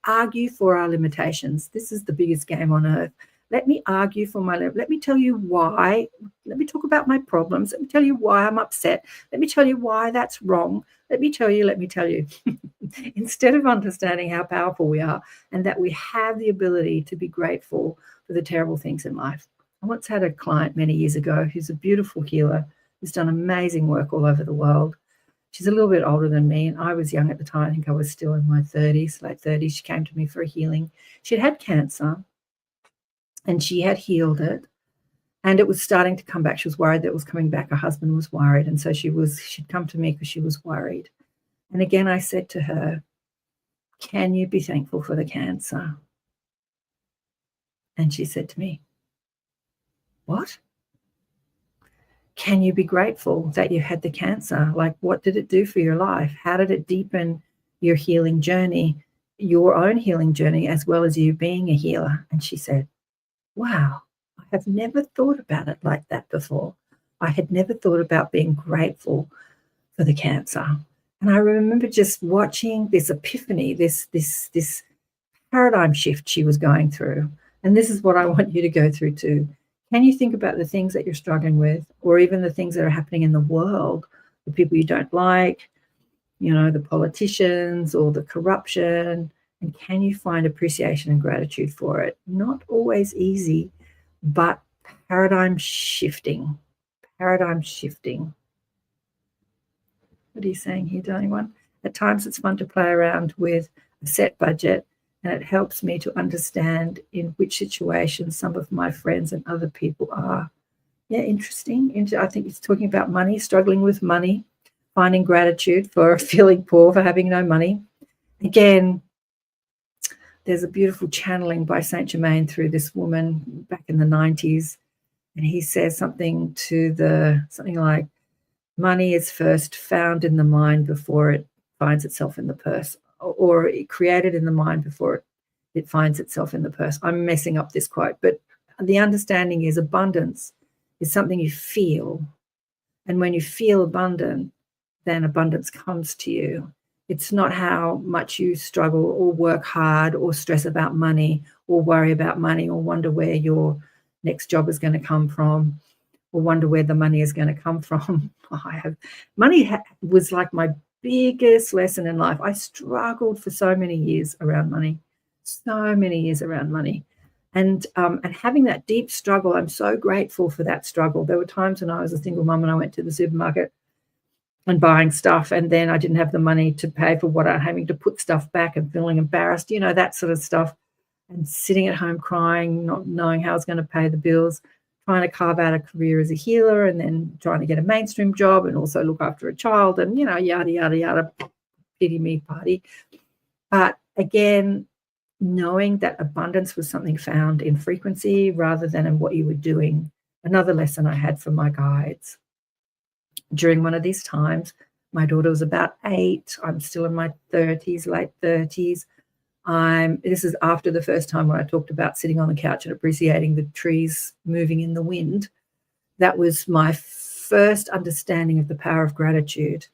argue for our limitations. This is the biggest game on earth. Let me argue for let me tell you why. Let me talk about my problems. Let me tell you why I'm upset. Let me tell you why that's wrong. Let me tell you. Instead of understanding how powerful we are and that we have the ability to be grateful for the terrible things in life. I once had a client many years ago who's a beautiful healer who's done amazing work all over the world. She's a little bit older than me, and I was young at the time. I think I was still in my 30s, late 30s. She came to me for a healing. She'd had cancer, and she had healed it, and it was starting to come back. She was worried that it was coming back. Her husband was worried, and so she'd come to me because she was worried. And again, I said to her, can you be thankful for the cancer? And she said to me, what? Can you be grateful that you had the cancer? Like, what did it do for your life? How did it deepen your healing journey, your own healing journey, as well as you being a healer? And she said, wow, I have never thought about it like that before. I had never thought about being grateful for the cancer. And I remember just watching this epiphany, this paradigm shift she was going through. And this is what I want you to go through too. Can you think about the things that you're struggling with, or even the things that are happening in the world, the people you don't like, the politicians or the corruption, and can you find appreciation and gratitude for it? Not always easy, but paradigm shifting. Paradigm shifting. What are you saying here, darling one? At times it's fun to play around with a set budget, and it helps me to understand in which situations some of my friends and other people are. Yeah, interesting. I think it's talking about money, struggling with money, finding gratitude for feeling poor, for having no money. Again, there's a beautiful channeling by Saint Germain through this woman back in the 90s, and he says something like, money is first found in the mind before it finds itself in the purse, or it created in the mind before it finds itself in the purse. I'm messing up this quote, but the understanding is abundance is something you feel. And when you feel abundant, then abundance comes to you. It's not how much you struggle or work hard or stress about money or worry about money or wonder where your next job is going to come from or wonder where the money is going to come from. Money was like my biggest lesson in life. I struggled for so many years around money. And having that deep struggle, I'm so grateful for that struggle. There were times when I was a single mum and I went to the supermarket and buying stuff, and then I didn't have the money to pay for what I'm having to put stuff back and feeling embarrassed, that sort of stuff, and sitting at home crying, not knowing how I was going to pay the bills, trying to carve out a career as a healer and then trying to get a mainstream job and also look after a child and, yada, yada, yada, pity me party. But again, knowing that abundance was something found in frequency rather than in what you were doing. Another lesson I had from my guides. During one of these times, my daughter was about 8. I'm still in my 30s, late 30s. This is after the first time when I talked about sitting on the couch and appreciating the trees moving in the wind. That was my first understanding of the power of gratitude.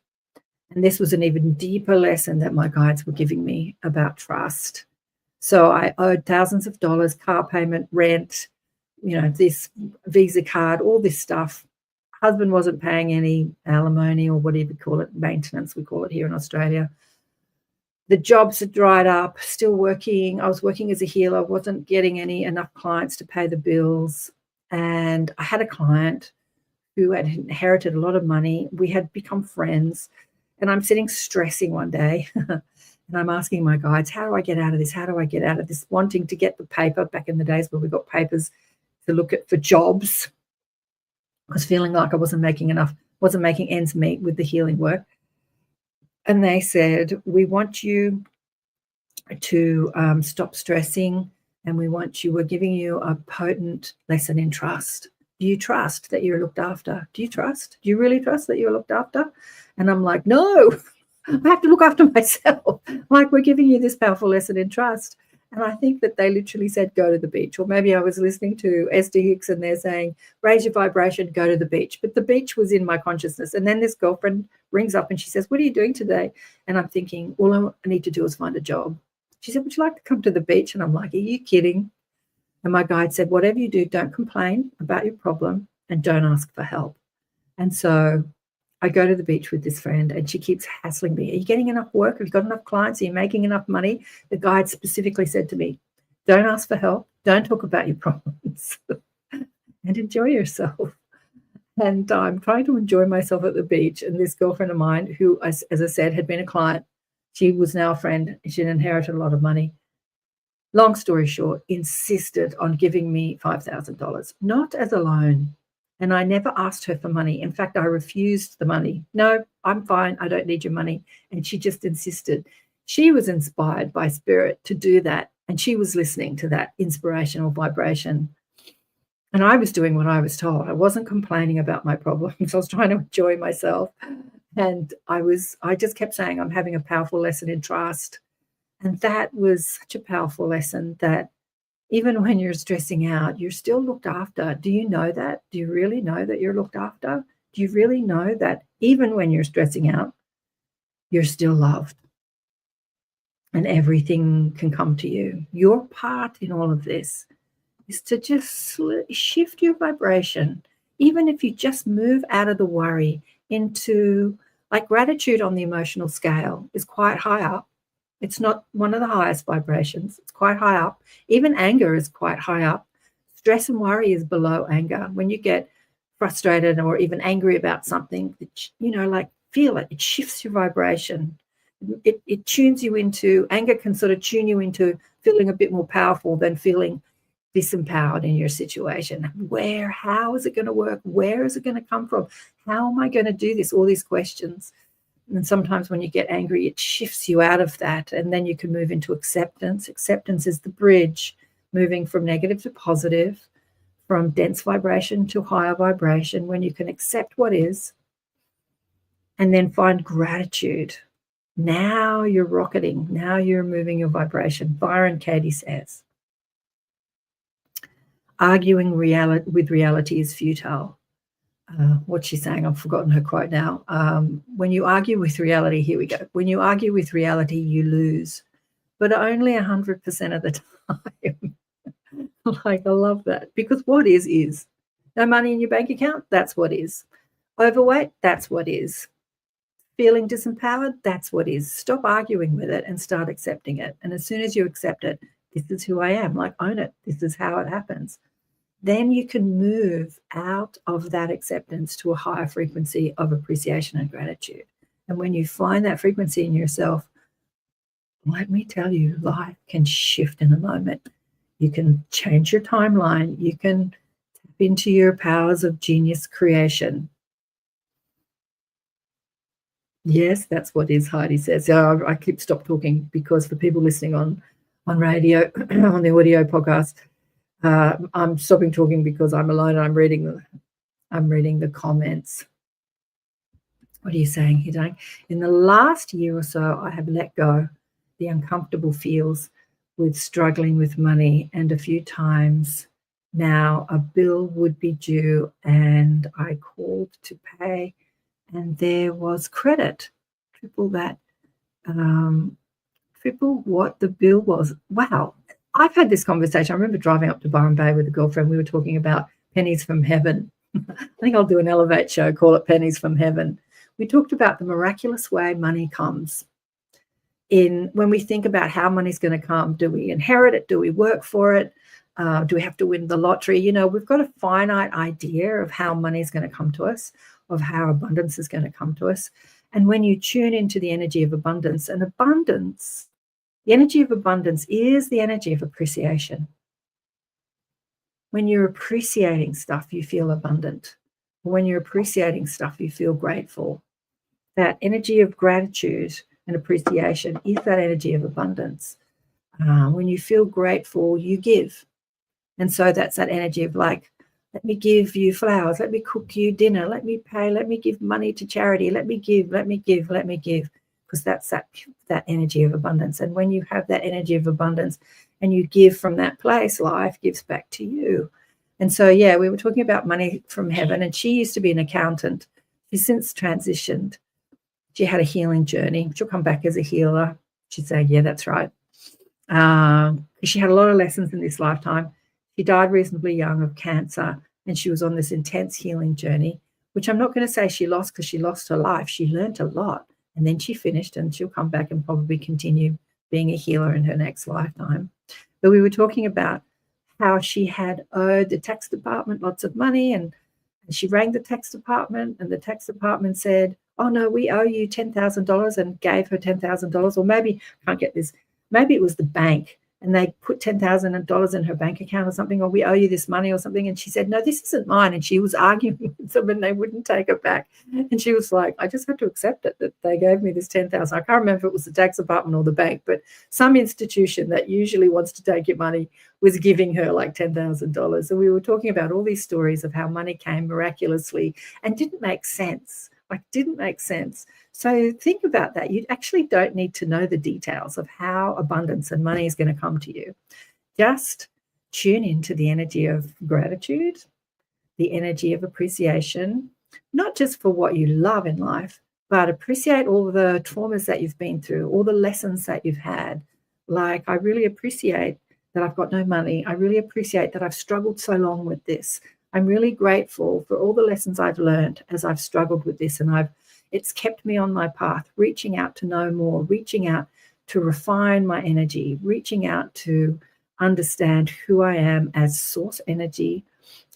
And this was an even deeper lesson that my guides were giving me about trust. So I owed thousands of dollars, car payment, rent, this Visa card, all this stuff. Husband wasn't paying any alimony or whatever you call it, maintenance, we call it here in Australia. The jobs had dried up, still working. I was working as a healer, wasn't getting enough clients to pay the bills. And I had a client who had inherited a lot of money. We had become friends. And I'm sitting stressing one day. And I'm asking my guides, how do I get out of this? How do I get out of this? Wanting to get the paper back in the days where we got papers to look at for jobs. I was feeling like I wasn't making ends meet with the healing work. And they said, we want you to stop stressing, and we're giving you a potent lesson in trust. Do you trust that you're looked after? Do you really trust that you're looked after? And I'm like, no, I have to look after myself. Like, we're giving you this powerful lesson in trust. And I think that they literally said, go to the beach. Or maybe I was listening to Esther Hicks and they're saying, raise your vibration, go to the beach. But the beach was in my consciousness. And then this girlfriend rings up and she says, what are you doing today? And I'm thinking, all I need to do is find a job. She said, would you like to come to the beach? And I'm like, are you kidding? And my guide said, whatever you do, don't complain about your problem and don't ask for help. And so I go to the beach with this friend and she keeps hassling me. Are you getting enough work? Have you got enough clients? Are you making enough money? The guide specifically said to me, don't ask for help. Don't talk about your problems and enjoy yourself. And I'm trying to enjoy myself at the beach. And this girlfriend of mine, who, as I said, had been a client, she was now a friend. She'd inherited a lot of money. Long story short, insisted on giving me $5,000, not as a loan. And I never asked her for money. In fact, I refused the money. No, I'm fine. I don't need your money. And she just insisted. She was inspired by spirit to do that. And she was listening to that inspirational vibration. And I was doing what I was told. I wasn't complaining about my problems. I was trying to enjoy myself. And I just kept saying, I'm having a powerful lesson in trust. And that was such a powerful lesson that Even when you're stressing out, you're still looked after. Do you know that? Do you really know that you're looked after? Do you really know that even when you're stressing out, you're still loved and everything can come to you? Your part in all of this is to just shift your vibration. Even if you just move out of the worry into, like, gratitude on the emotional scale is quite high up. It's not one of the highest vibrations. It's quite high up. Even anger is quite high up. Stress and worry is below anger. When you get frustrated or even angry about something, like, feel it. It shifts your vibration. It tunes you into, anger can sort of tune you into feeling a bit more powerful than feeling disempowered in your situation. How is it going to work? Where is it going to come from? How am I going to do this? All these questions. And sometimes when you get angry, it shifts you out of that, and then you can move into acceptance. Acceptance is the bridge, moving from negative to positive, from dense vibration to higher vibration, when you can accept what is and then find gratitude. Now you're rocketing. Now you're moving your vibration. Byron Katie says, arguing with reality is futile. What's she saying? I've forgotten her quote now. When you argue with reality, here we go. When you argue with reality, you lose, but only 100% of the time. Like, I love that, because what is. No money in your bank account, that's what is. Overweight, that's what is. Feeling disempowered, that's what is. Stop arguing with it and start accepting it. And as soon as you accept it, this is who I am, like, own it. This is how it happens. Then you can move out of that acceptance to a higher frequency of appreciation and gratitude. And when you find that frequency in yourself, let me tell you, life can shift in a moment. You can change your timeline. You can tap into your powers of genius creation. Yes, that's what is, Heidi says. Yeah, I keep stop talking because for people listening on radio, on the audio podcast, I'm stopping talking because I'm alone and I'm reading the comments. What are you saying here, Dang? In the last year or so, I have let go the uncomfortable feels with struggling with money, and a few times now a bill would be due and I called to pay and there was credit, triple what the bill was. Wow. I've had this conversation. I remember driving up to Byron Bay with a girlfriend. We were talking about pennies from heaven. I think I'll do an Elevate show, call it Pennies from Heaven. We talked about the miraculous way money comes. When we think about how money's going to come, do we inherit it? Do we work for it? Do we have to win the lottery? We've got a finite idea of how money's going to come to us, of how abundance is going to come to us. And when you tune into the energy of abundance, and abundance, the energy of abundance is the energy of appreciation. When you're appreciating stuff, you feel abundant. When you're appreciating stuff, you feel grateful. That energy of gratitude and appreciation is that energy of abundance. When you feel grateful, you give. And so that's that energy of, like, let me give you flowers, let me cook you dinner, let me pay, let me give money to charity, let me give, because that's that energy of abundance. And when you have that energy of abundance and you give from that place, life gives back to you. And so, yeah, we were talking about money from heaven, and she used to be an accountant. She's since transitioned. She had a healing journey. She'll come back as a healer. She'd say, yeah, that's right. She had a lot of lessons in this lifetime. She died reasonably young of cancer, and she was on this intense healing journey, which I'm not going to say she lost, because she lost her life. She learned a lot, and then she finished, and she'll come back and probably continue being a healer in her next lifetime. But we were talking about how she had owed the tax department lots of money, and she rang the tax department, and the tax department said, oh, no, we owe you $10,000, and gave her $10,000. Or maybe, I can't get this, maybe it was the bank, and they put $10,000 in her bank account or something, or we owe you this money or something. And she said, no, this isn't mine. And she was arguing with them, and they wouldn't take it back. And she was like, I just had to accept it, that they gave me this $10,000. I can't remember if it was the tax department or the bank, but some institution that usually wants to take your money was giving her like $10,000. So we were talking about all these stories of how money came miraculously and didn't make sense. So think about that. You actually don't need to know the details of how abundance and money is going to come to you. Just tune into the energy of gratitude, the energy of appreciation, not just for what you love in life, but appreciate all the traumas that you've been through, all the lessons that you've had. Like, I really appreciate that I've got no money. I really appreciate that I've struggled so long with this. I'm really grateful for all the lessons I've learned as I've struggled with this, and it's kept me on my path, reaching out to know more, reaching out to refine my energy, reaching out to understand who I am as source energy,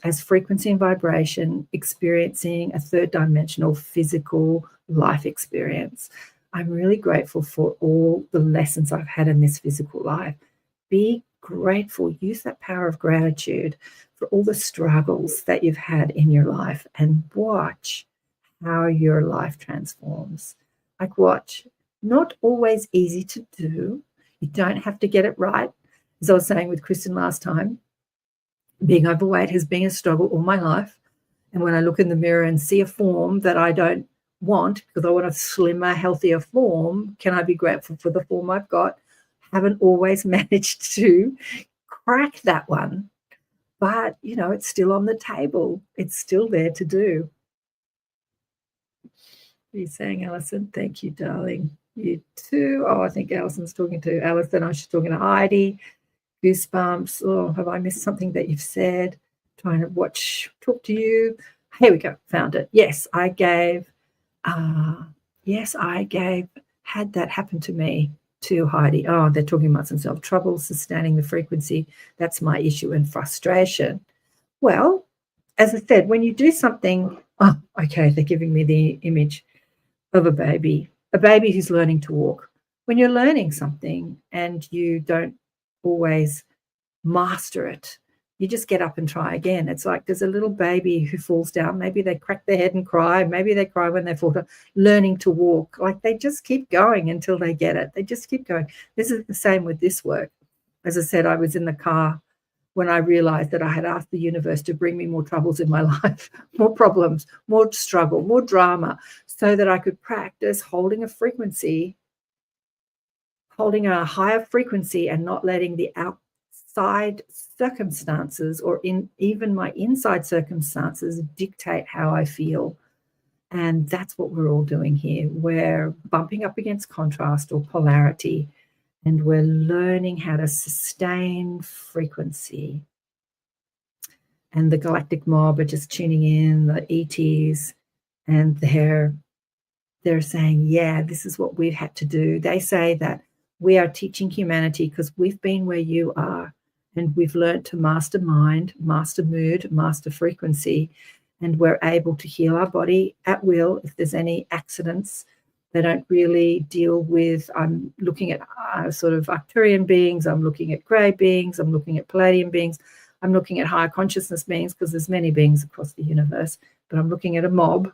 as frequency and vibration, experiencing a third dimensional physical life experience. I'm really grateful for all the lessons I've had in this physical life. Be grateful, use that power of gratitude for all the struggles that you've had in your life, and watch how your life transforms. Like, watch. Not always easy to do. You don't have to get it right. As I was saying with Kristen last time, being overweight has been a struggle all my life. And when I look in the mirror and see a form that I don't want, because I want a slimmer, healthier form, can I be grateful for the form I've got? Haven't always managed to crack that one. But, it's still on the table. It's still there to do. What are you saying, Alison? Thank you, darling. You too. Oh, I think Alison's talking to Alison. I she's talking to Heidi. Goosebumps. Oh, have I missed something that you've said? Trying to talk to you. Here we go. Found it. Yes, I had that happen to me to Heidi. Oh, they're talking about themselves. Trouble sustaining the frequency. That's my issue and frustration. Well, as I said, when you do something, they're giving me the image of a baby who's learning to walk. When you're learning something and you don't always master it, you just get up and try again. It's like there's a little baby who falls down. Maybe they crack their head and cry. Maybe they cry when they fall down. Learning to walk, like they just keep going until they get it. They just keep going. This is the same with this work. As I said, I was in the car when I realized that I had asked the universe to bring me more troubles in my life, more problems, more struggle, more drama, so that I could practice holding a higher frequency and not letting the outside circumstances or even my inside circumstances dictate how I feel. And that's what we're all doing here. We're bumping up against contrast or polarity, and we're learning how to sustain frequency. And the galactic mob are just tuning in, the ETs, and they're saying, yeah, this is what we've had to do. They say that we are teaching humanity because we've been where you are, and we've learned to master mind, master mood, master frequency, and we're able to heal our body at will. If there's any accidents, they don't really deal with, I'm looking at sort of Arcturian beings, I'm looking at grey beings, I'm looking at Palladian beings, I'm looking at higher consciousness beings, because there's many beings across the universe, but I'm looking at a mob.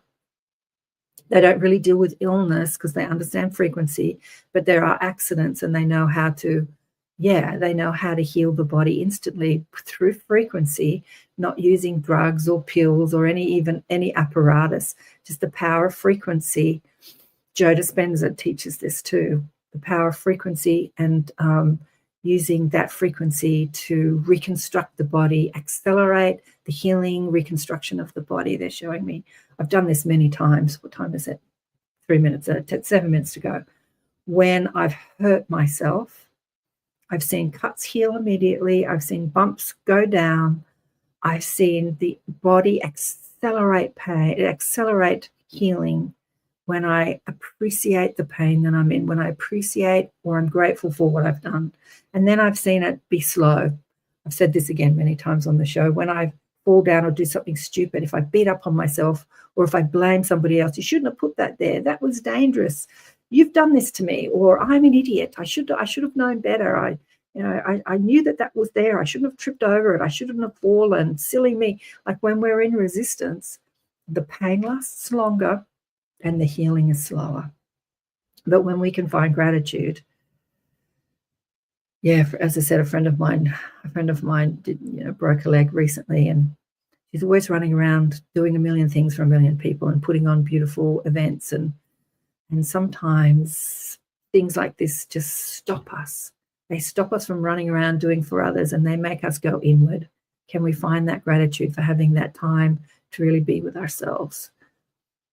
They don't really deal with illness because they understand frequency, but there are accidents, and they know how to heal the body instantly through frequency, not using drugs or pills or any apparatus, just the power of frequency. Joe Dispenza teaches this too, the power of frequency, and using that frequency to reconstruct the body, accelerate the healing, reconstruction of the body. They're showing me. I've done this many times. What time is it? 7 minutes to go. When I've hurt myself, I've seen cuts heal immediately. I've seen bumps go down. I've seen the body accelerate pain, accelerate healing when I appreciate the pain that I'm in, when I appreciate or I'm grateful for what I've done. And then I've seen it be slow. I've said this again many times on the show. When I fall down or do something stupid, if I beat up on myself or if I blame somebody else, you shouldn't have put that there. That was dangerous. You've done this to me, or I'm an idiot. I should have known better. I knew that was there. I shouldn't have tripped over it. I shouldn't have fallen. Silly me. Like, when we're in resistance, the pain lasts longer and the healing is slower. But when we can find gratitude, as I said, a friend of mine broke a leg recently, and she's always running around doing a million things for a million people and putting on beautiful events, and sometimes things like this just stop us They stop us from running around doing for others, and they make us go inward. Can we find that gratitude for having that time to really be with ourselves?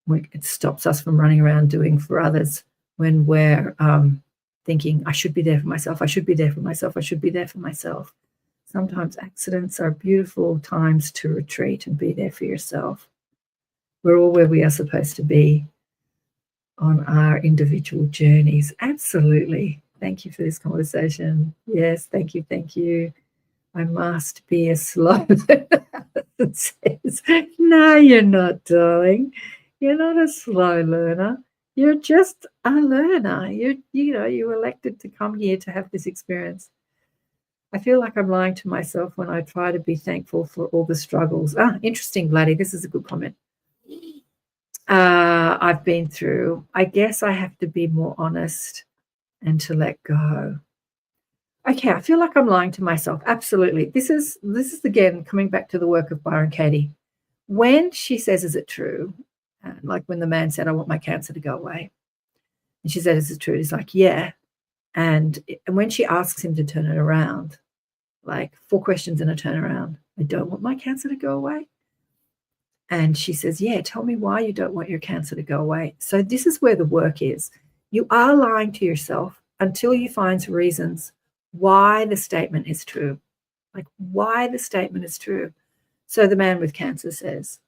It stops us from running around doing for others when we're thinking, I should be there for myself, I should be there for myself, I should be there for myself. Sometimes accidents are beautiful times to retreat and be there for yourself. We're all where we are supposed to be on our individual journeys. Absolutely. Thank you for this conversation. Yes, thank you, thank you. I must be a slow learner. It says, no, you're not, darling. You're not a slow learner. You're just a learner. You elected to come here to have this experience. I feel like I'm lying to myself when I try to be thankful for all the struggles. Interesting, Vladdy. This is a good comment. I've been through. I guess I have to be more honest and to let go. Okay, I feel like I'm lying to myself. Absolutely. This is again coming back to the work of Byron Katie. When she says, is it true? Like when the man said, I want my cancer to go away. And she said, is it true? He's like, yeah. And when she asks him to turn it around, like 4 questions in a turnaround, I don't want my cancer to go away. And she says, yeah, tell me why you don't want your cancer to go away. So this is where the work is. You are lying to yourself until you find reasons why the statement is true, like why the statement is true. So the man with cancer says,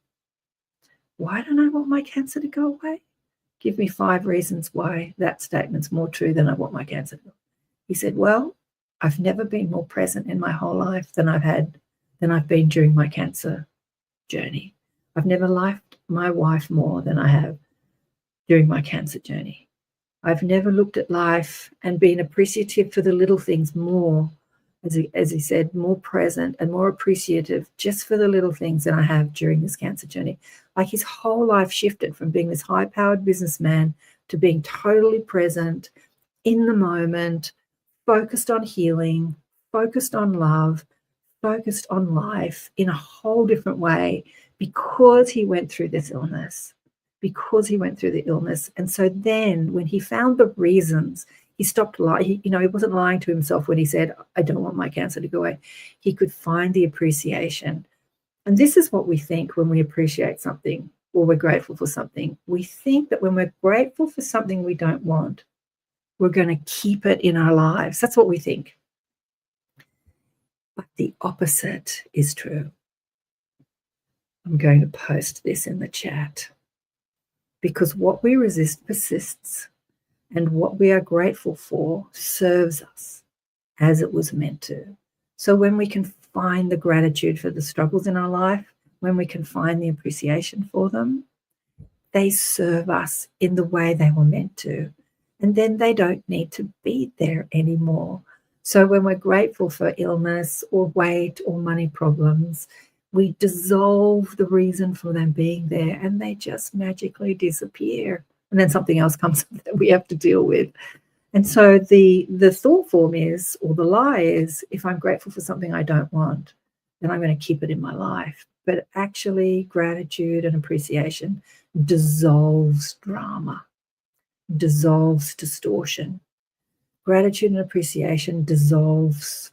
why don't I want my cancer to go away? Give me 5 reasons why that statement's more true than I want my cancer to go. He said, well, I've never been more present in my whole life than I've been during my cancer journey. I've never loved my wife more than I have during my cancer journey. I've never looked at life and been appreciative for the little things more, as he said, more present and more appreciative just for the little things than I have during this cancer journey. Like his whole life shifted from being this high-powered businessman to being totally present in the moment, focused on healing, focused on love, focused on life in a whole different way because he went through this illness. And so then when he found the reasons, he stopped lying. He wasn't lying to himself when he said, I don't want my cancer to go away. He could find the appreciation. And this is what we think when we appreciate something or we're grateful for something. We think that when we're grateful for something we don't want, we're going to keep it in our lives. That's what we think. But the opposite is true. I'm going to post this in the chat. Because what we resist persists, and what we are grateful for serves us as it was meant to. So when we can find the gratitude for the struggles in our life, when we can find the appreciation for them, they serve us in the way they were meant to. And then they don't need to be there anymore. So when we're grateful for illness or weight or money problems, we dissolve the reason for them being there and they just magically disappear. And then something else comes up that we have to deal with. And so the thought form is, or the lie is, if I'm grateful for something I don't want, then I'm going to keep it in my life. But actually, gratitude and appreciation dissolves drama, dissolves distortion. Gratitude and appreciation dissolves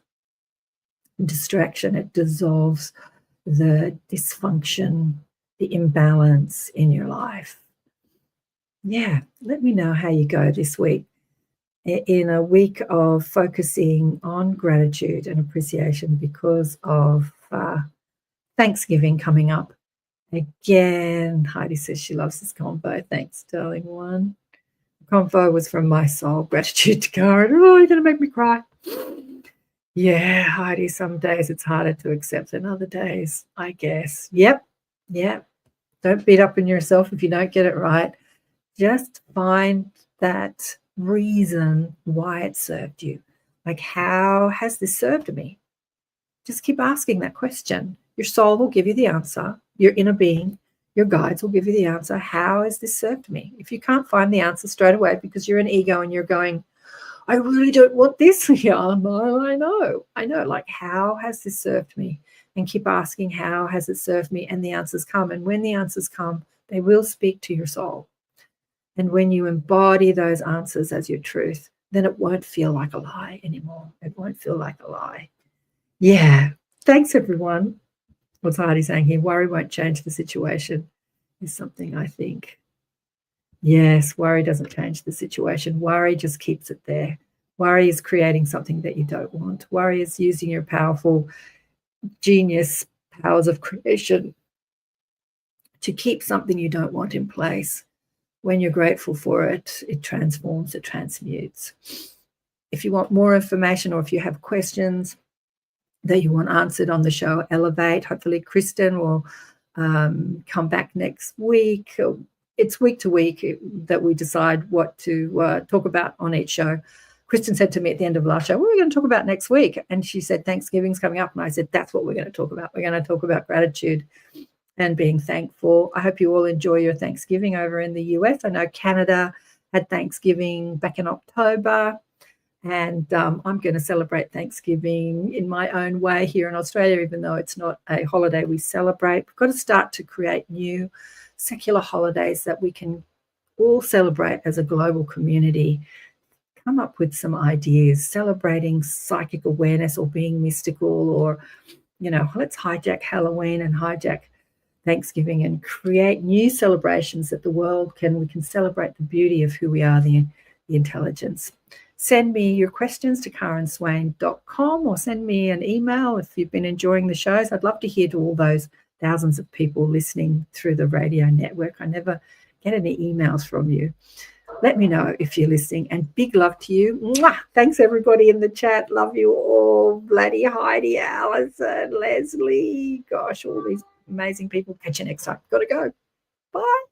distraction. It dissolves the dysfunction, the imbalance in your life. Yeah, let me know how you go this week. In a week of focusing on gratitude and appreciation because of Thanksgiving coming up. Again, Heidi says she loves this convo. Thanks, darling one. The convo was from my soul. Gratitude to KAren. Oh, you're going to make me cry. Yeah, Heidi, some days it's harder to accept than other days, I guess. Yep. Don't beat up on yourself if you don't get it right. Just find that reason why it served you. Like, how has this served me? Just keep asking that question. Your soul will give you the answer. Your inner being, your guides will give you the answer. How has this served me? If you can't find the answer straight away because you're an ego and you're going, I really don't want this. Yeah, I know. Like, how has this served me? And keep asking, how has it served me? And the answers come. And when the answers come, they will speak to your soul. And when you embody those answers as your truth, then it won't feel like a lie anymore. It won't feel like a lie. Yeah. Thanks, everyone. What's Heidi saying here? Worry won't change the situation is something I think. Yes, worry doesn't change the situation. Worry just keeps it there. Worry is creating something that you don't want. Worry is using your powerful genius powers of creation to keep something you don't want in place. When you're grateful for it, it transforms, it transmutes. If you want more information or if you have questions that you want answered on the show, Elevate, hopefully Kristen will come back next week. It's week to week that we decide what to talk about on each show. Kristen said to me at the end of last show, what are we going to talk about next week? And she said, Thanksgiving's coming up. And I said, that's what we're going to talk about. We're going to talk about gratitude and being thankful. I hope you all enjoy your Thanksgiving over in the US. I know Canada had Thanksgiving back in October. And I'm going to celebrate Thanksgiving in my own way here in Australia, even though it's not a holiday we celebrate. We've got to start to create new secular holidays that we can all celebrate as a global community. Come up with some ideas, celebrating psychic awareness or being mystical, or, let's hijack Halloween and hijack Thanksgiving and create new celebrations that the world we can celebrate the beauty of who we are, the intelligence. Send me your questions to KarenSwain.com or send me an email if you've been enjoying the shows. I'd love to hear to all those thousands of people listening through the radio network. I never get any emails from you. Let me know if you're listening, and big love to you. Mwah! Thanks, everybody in the chat. Love you all. Bloody Heidi, Alison, Leslie. Gosh, all these amazing people. Catch you next time. Got to go. Bye.